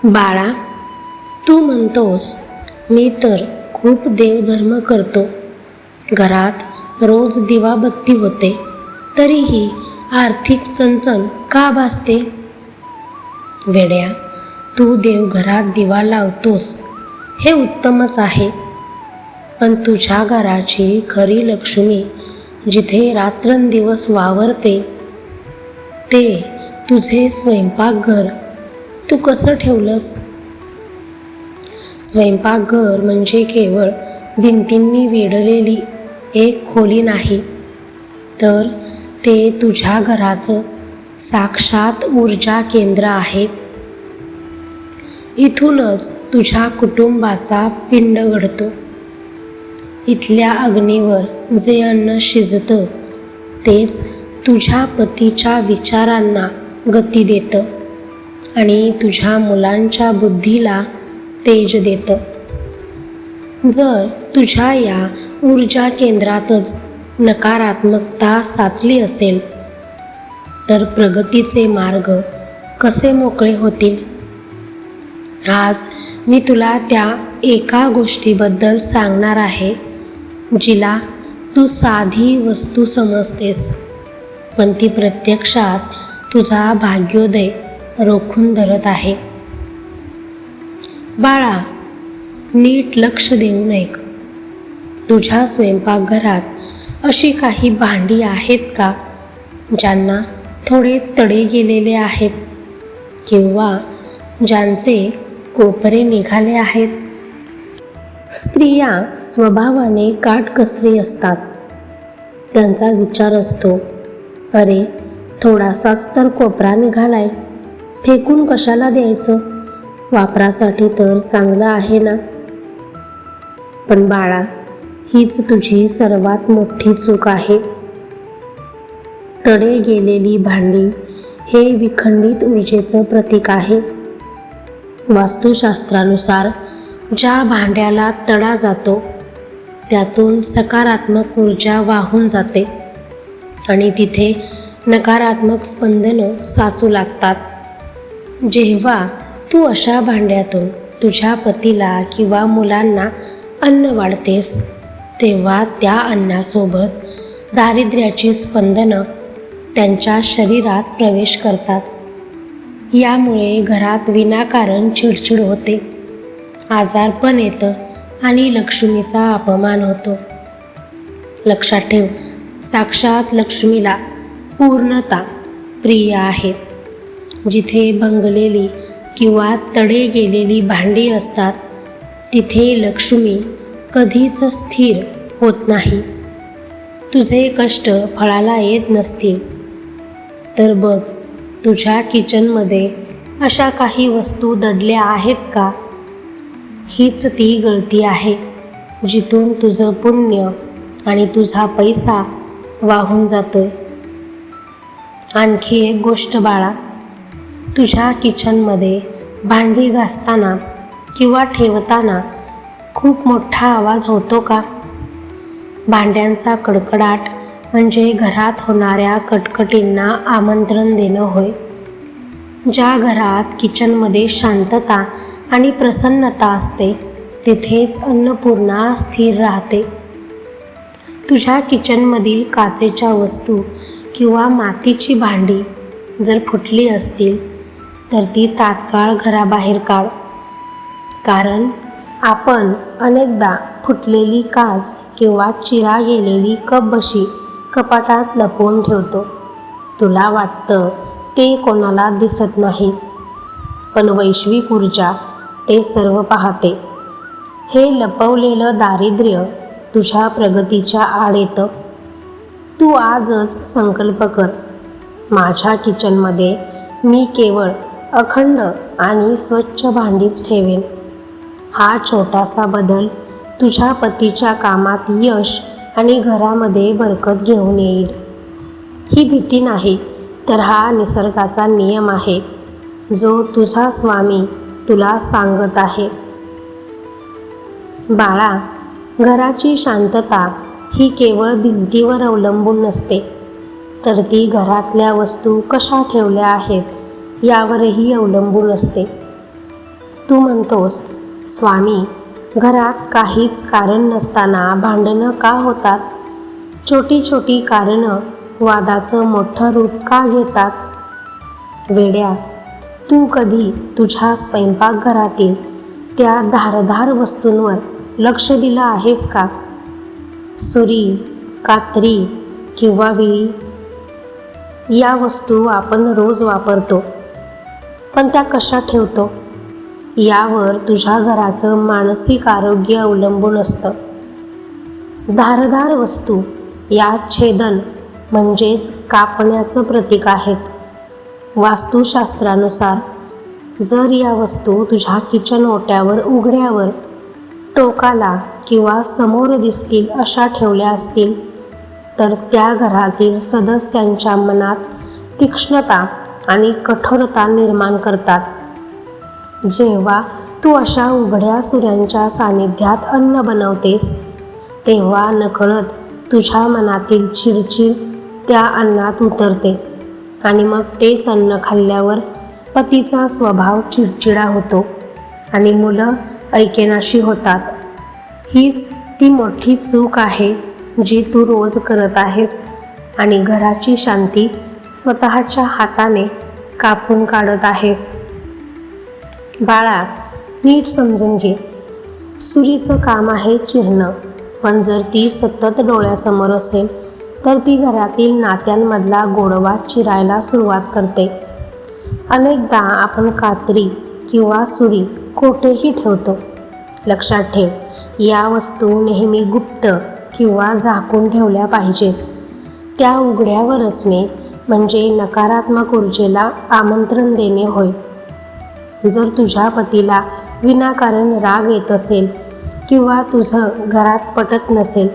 बाळा, तू म्हणतोस मी तर खूप देवधर्म करतो, घरात रोज दिवाबत्ती होते, तरीही आर्थिक चणचण का भासते? वेड्या, तू देवघरात दिवा लावतोस हे उत्तमच आहे, पण तुझ्या घराची खरी लक्ष्मी जिथे रात्रंदिवस वावरते ते तुझे स्वयंपाकघर तू कसं ठेवलंस? स्वयंपाकघर म्हणजे केवळ भिंतींनी वेढलेली एक खोली नाही, तर ते तुझ्या घराचं साक्षात ऊर्जा केंद्र आहे. इथूनच तुझ्या कुटुंबाचा पिंड घडतो. इथल्या अग्नीवर जे अन्न शिजतं तेच तुझ्या पतीच्या विचारांना गती देतं आणि तुझ्या मुलांच्या बुद्धीला तेज देतं. जर तुझ्या या ऊर्जा केंद्रातच नकारात्मकता साचली असेल तर प्रगतीचे मार्ग कसे मोकळे होतील? आज मी तुला त्या एका गोष्टीबद्दल सांगणार आहे जिला तू साधी वस्तू समजतेस, पण ती प्रत्यक्षात तुझा भाग्योदय रोखून धरत आहे. बाळा, नीट लक्ष देऊन ऐक. तुझ्या स्वयंपाकघरात अशी काही भांडी आहेत का ज्यांना थोडे तडे गेलेले आहेत किंवा ज्यांचे कोपरे निघाले आहेत? स्त्रिया स्वभावाने काटकसरी असतात. त्यांचा विचार असतो, अरे थोडासाच तर कोपरा निघालाय, फेकून कशाला द्यायचं, वापरासाठी तर चांगलं आहे ना. पण बाळा, हीच तुझी सर्वात मोठी चूक आहे. तडे गेलेली भांडी हे विखंडित ऊर्जेचं प्रतीक आहे. वास्तुशास्त्रानुसार ज्या भांड्याला तडा जातो त्यातून सकारात्मक ऊर्जा वाहून जाते आणि तिथे नकारात्मक स्पंदनं साचू लागतात. जेव्हा तू अशा भांड्यातून तुझ्या पतीला किंवा मुलांना अन्न वाढतेस तेव्हा त्या अन्नासोबत दारिद्र्याची स्पंदनं त्यांच्या शरीरात प्रवेश करतात. यामुळे घरात विनाकारण चिडचिड होते, आजारपण येतं आणि लक्ष्मीचा अपमान होतो. लक्षात ठेव, साक्षात लक्ष्मीला पूर्णता प्रिय आहे. जिथे भंगलेली किंवा तडे गेलेली भांडी असतात तिथे लक्ष्मी कधीच स्थिर होत नाही. तुझे कष्ट फळाला येत नसतील तर बघ, तुझ्या किचनमध्ये अशा काही वस्तू दडल्या आहेत का? हीच ती गळती आहे जिथून तुझं पुण्य आणि तुझा पैसा वाहून जातोय. आणखी एक गोष्ट बाळा, तुझ्या किचनमध्ये भांडी घासताना किंवा ठेवताना खूप मोठा आवाज होतो का? भांड्यांचा कडकडाट म्हणजे घरात होणाऱ्या कटकटींना आमंत्रण देणं होय. ज्या घरात किचनमध्ये शांतता आणि प्रसन्नता असते तिथेच अन्नपूर्णा स्थिर राहते. तुझ्या किचनमधील काचेच्या वस्तू किंवा मातीची भांडी जर फुटली असतील तर ती तात्काळ घराबाहेर काढ. कारण आपण अनेकदा फुटलेली काच किंवा चिरा गेलेली कपबशी कपाटात लपवून ठेवतो. तुला वाटतं ते कोणाला दिसत नाही, पण वैश्विक ऊर्जा ते सर्व पाहते. हे लपवलेलं दारिद्र्य तुझ्या प्रगतीच्या आड येतं. तू आजच संकल्प कर, माझ्या किचनमध्ये मी केवळ अखंड आणि स्वच्छ भांडीच ठेवेन. हा छोटासा बदल तुझ्या पतीच्या कामात यश आणि घरामध्ये बरकत घेऊन येईल. ही भीती नाही, तर हा निसर्गाचा नियम आहे जो तुझा स्वामी तुला सांगत आहे. बाळा, घराची शांतता ही केवळ भिंतीवर अवलंबून नसते, तर ती घरातल्या वस्तू कशा ठेवल्या आहेत यावरही अवलंबून असते. तू म्हणतोस, स्वामी, घरात काहीच कारण नसताना भांडणं का होतात? छोटी छोटी कारणं वादाचं मोठं रूप का घेतात? वेड्या, तू कधी तुझ्या स्वयंपाकघरातील त्या धारदार वस्तूंवर लक्ष दिलं आहेस का? सुरी, कात्री किंवा विळी या वस्तू आपण रोज वापरतो, पण त्या कशा ठेवतो यावर तुझ्या घराचं मानसिक आरोग्य अवलंबून असतं. धारदार वस्तू या छेदन म्हणजेच कापण्याचं प्रतीक आहेत. वास्तुशास्त्रानुसार जर या वस्तू तुझ्या किचन ओट्यावर, उघड्यावर, टोकाला किंवा समोर दिसतील अशा ठेवल्या असतील तर त्या घरातील सदस्यांच्या मनात तीक्ष्णता आणि कठोरता निर्माण करतात. जेव्हा तू अशा उघड्या सुऱ्यांच्या सानिध्यात अन्न बनवतेस तेव्हा नकळत तुझ्या मनातील चिडचिड त्या अन्नात उतरते आणि मग तेच अन्न खाल्ल्यावर पतीचा स्वभाव चिडचिडा होतो आणि मुलं ऐकेनाशी होतात. हीच ती मोठी चूक आहे जी तू रोज करत आहेस आणि घराची शांती स्वतःच्या हाताने कापून काढत आहेस. बाळा, नीट समजून घे. सुरीचं काम आहे चिरणं, पण जर ती सतत डोळ्यासमोर असेल तर ती घरातील नात्यांमधला गोडवा चिरायला सुरुवात करते. अनेकदा आपण कात्री किंवा सुरी कोठेही ठेवतो. लक्षात ठेव, या वस्तू नेहमी गुप्त किंवा झाकून ठेवल्या पाहिजेत. त्या उघड्यावर असणे म्हणजे नकारात्मक ऊर्जेला आमंत्रण देणे होय. जर तुझ्या पतीला विनाकारण राग येत असेल किंवा तुझं घरात पटत नसेल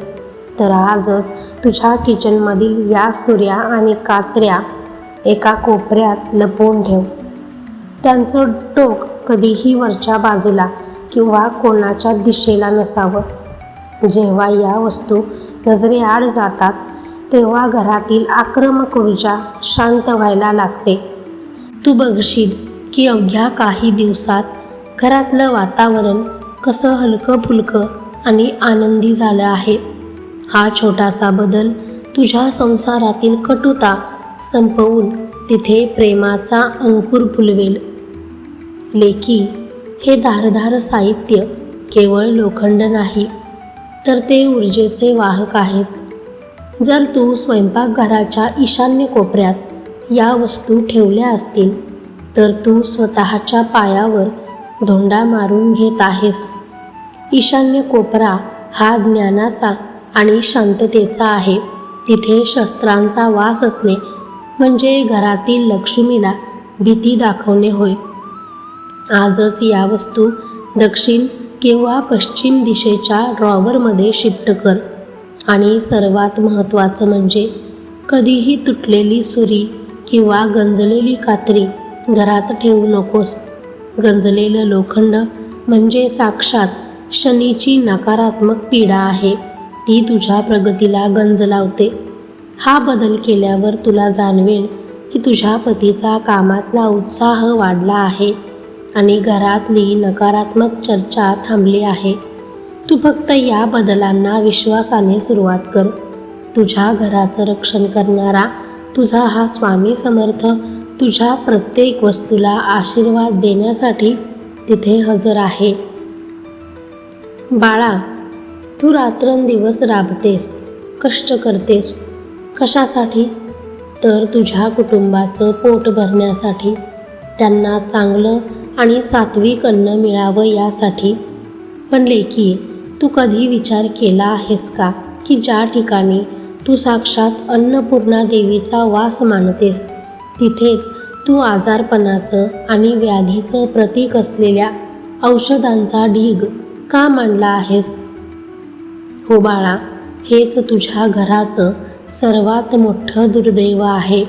तर आजच तुझ्या किचनमधील या सुऱ्या आणि कात्र्या एका कोपऱ्यात लपवून ठेव. त्यांचं टोक कधीही वरच्या बाजूला किंवा कोणाच्या दिशेला नसावं. जेव्हा या वस्तू नजरेआड जातात तेव्हा घरातील आक्रमक ऊर्जा शांत व्हायला लागते. तू बघशील की अवघ्या काही दिवसात घरातलं वातावरण कसं हलकं फुलकं आणि आनंदी झालं आहे. हा छोटासा बदल तुझ्या संसारातील कटुता संपवून तिथे प्रेमाचा अंकुर फुलवेल. लेकी, हे धारदार साहित्य केवळ लोखंड नाही तर ते ऊर्जेचे वाहक आहेत. जर तू स्वयंपाकघराच्या ईशान्य कोपऱ्यात या वस्तू ठेवल्या असतील तर तू स्वतःच्या पायावर धोंडा मारून घेत आहेस. ईशान्य कोपरा हा ज्ञानाचा आणि शांततेचा आहे. तिथे शस्त्रांचा वास असणे म्हणजे घरातील लक्ष्मीला भीती दाखवणे होय. आजच या वस्तू दक्षिण किंवा पश्चिम दिशेच्या ड्रॉवरमध्ये शिफ्ट कर. आणि सर्वात महत्त्वाचं म्हणजे कधीही तुटलेली सुरी किंवा गंजलेली कात्री घरात ठेवू नकोस. गंजलेलं लोखंड म्हणजे साक्षात शनीची नकारात्मक पीडा आहे. ती तुझ्या प्रगतीला गंज लावते. हा बदल केल्यावर तुला जाणवेल की तुझ्या पतीचा कामातला उत्साह वाढला आहे आणि घरातली नकारात्मक चर्चा थांबली आहे. तू फक्त या बदलांना विश्वासाने सुरुवात कर. तुझ्या घराचं रक्षण करणारा तुझा हा स्वामी समर्थ तुझ्या प्रत्येक वस्तूला आशीर्वाद देण्यासाठी तिथे हजर आहे. बाळा, तू रात्रंदिवस राबतेस, कष्ट करतेस. कशासाठी? तर तुझ्या कुटुंबाचं पोट भरण्यासाठी, त्यांना चांगलं आणि सात्विक अन्न मिळावं यासाठी. पण लेकी, तू कधी विचार केला आहेस का की ज्या ठिकाणी तू साक्षात अन्नपूर्णा देवीचा वास मानतेस तिथेच तू आजारपणाचं आणि व्याधीचं प्रतीक असलेल्या औषधांचा ढीग का मांडला आहेस? हो बाळा, हेच तुझ्या घराचं सर्वात मोठं दुर्दैव आहे.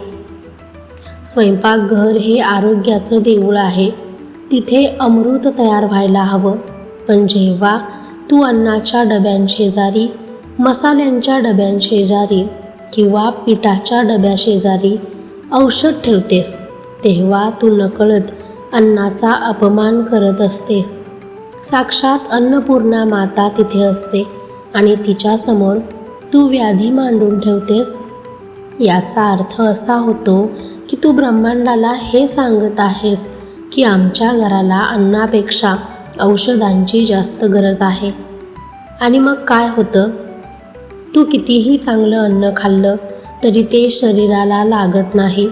स्वयंपाकघर हे आरोग्याचं देऊळ आहे. तिथे अमृत तयार व्हायला हवं. पण जेव्हा तू अन्नाच्या डब्यांशेजारी, मसाल्यांच्या डब्यांशेजारी किंवा पिठाच्या डब्याशेजारी औषध ठेवतेस तेव्हा तू नकळत अन्नाचा अपमान करत असतेस. साक्षात अन्नपूर्णा माता तिथे असते आणि तिच्यासमोर तू व्याधी मांडून ठेवतेस. याचा अर्थ असा होतो की तू ब्रह्मांडाला हे सांगत आहेस की आमच्या घराला अन्नापेक्षा औषधांची जास्त गरज आहे. आणि मग काय होतं? तू कितीही चांगलं अन्न खाल्लं तरी ते शरीराला लागत नाही.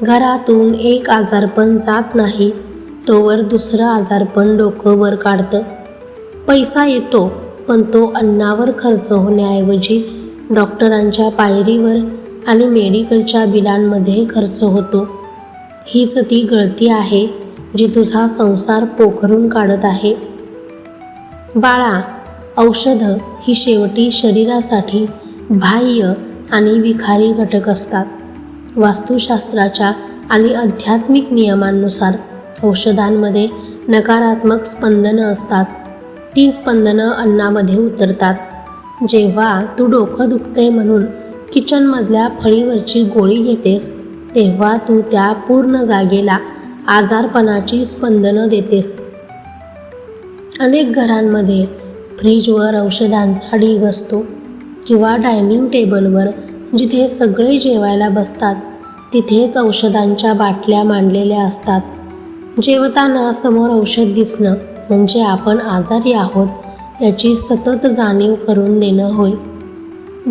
घरातून एक आजारपण जात नाही तोवर दुसरं आजारपण डोकं वर काढतं. पैसा येतो पण तो अन्नावर खर्च होण्याऐवजी डॉक्टरांच्या पायरीवर आणि मेडिकलच्या बिलांमध्ये खर्च होतो. हीच ती गळती आहे जी तुझा संसार पोखरून काढत आहे. बाळा, औषधं ही शेवटी शरीरासाठी बाह्य आणि विखारी घटक असतात. वास्तुशास्त्राच्या आणि आध्यात्मिक नियमांनुसार औषधांमध्ये नकारात्मक स्पंदनं असतात. ती स्पंदनं अन्नामध्ये उतरतात. जेव्हा तू डोकं दुखते म्हणून किचनमधल्या फळीवरची गोळी घेतेस तेव्हा तू त्या पूर्ण जागेला आजारपणाची स्पंदनं देतेस. अनेक घरांमध्ये फ्रीजवर औषधांचा ढीग असतो किंवा डायनिंग टेबलवर जिथे सगळे जेवायला बसतात तिथेच औषधांच्या बाटल्या मांडलेल्या असतात. जेवताना समोर औषध दिसणं म्हणजे आपण आजारी आहोत याची सतत जाणीव करून देणं होय.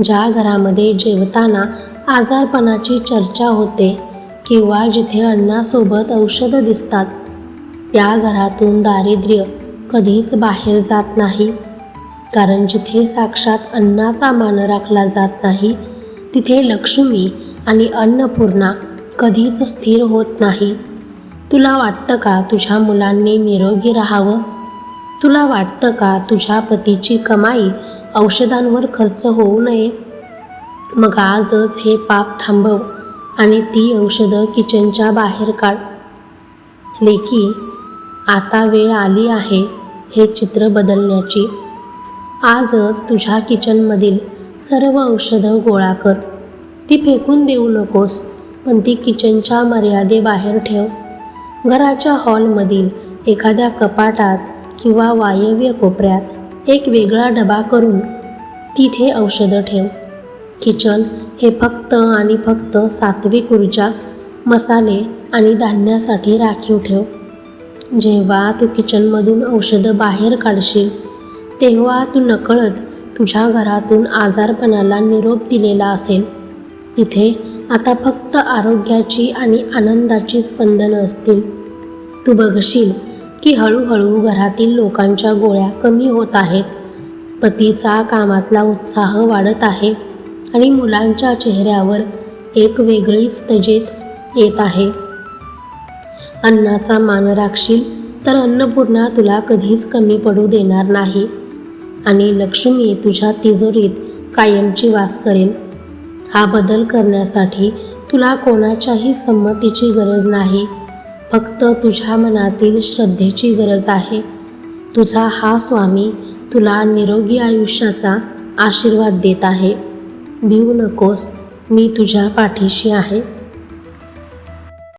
ज्या घरामध्ये जेवताना आजारपणाची चर्चा होते किंवा जिथे अन्नासोबत औषधं दिसतात त्या घरातून दारिद्र्य कधीच बाहेर जात नाही. कारण जिथे साक्षात अन्नाचा मान राखला जात नाही तिथे लक्ष्मी आणि अन्नपूर्णा कधीच स्थिर होत नाही. तुला वाटतं का तुझ्या मुलांनी निरोगी राहावं? तुला वाटतं का तुझ्या पतीची कमाई औषधांवर खर्च होऊ नये? मग आजच हे पाप थांबव आणि ती औषधं किचनच्या बाहेर काढ. लेकी, आता वेळ आली आहे हे चित्र बदलण्याची. आजच तुझ्या किचनमधील सर्व औषधं गोळा कर. ती फेकून देऊ नकोस, पण ती किचनच्या मर्यादेबाहेर ठेव. घराच्या हॉलमधील एखाद्या कपाटात किंवा वायव्य कोपऱ्यात एक वेगळा डबा करून तिथे औषधं ठेव. किचन हे फक्त आणि फक्त सात्विक ऊर्जा, मसाले आणि धान्यासाठी राखीव ठेव. जेव्हा तू किचनमधून औषधं बाहेर काढशील तेव्हा तू नकळत तुझ्या घरातून आजारपणाला निरोप दिलेला असेल. तिथे आता फक्त आरोग्याची आणि आनंदाची स्पंदनं असतील. तू बघशील की हळूहळू घरातील लोकांच्या गोळ्या कमी होत आहेत. पतीचा कामातला उत्साह वाढत आहे आणि मुलांच्या चेहऱ्यावर एक वेगळीच तजेत येत आहे. अन्नाचा मान राखशील तर अन्नपूर्णा तुला कधीच कमी पडू देणार नाही आणि लक्ष्मी तुझ्या तिजोरीत कायमची वास करेल. हा बदल करण्यासाठी तुला कोणाच्याही संमतीची गरज नाही, फक्त तुझ्या मनातील श्रद्धेची गरज आहे. तुझा हा स्वामी तुला निरोगी आयुष्याचा आशीर्वाद देत आहे. भिवू नकोस, मी तुझ्या पाठीशी आहे.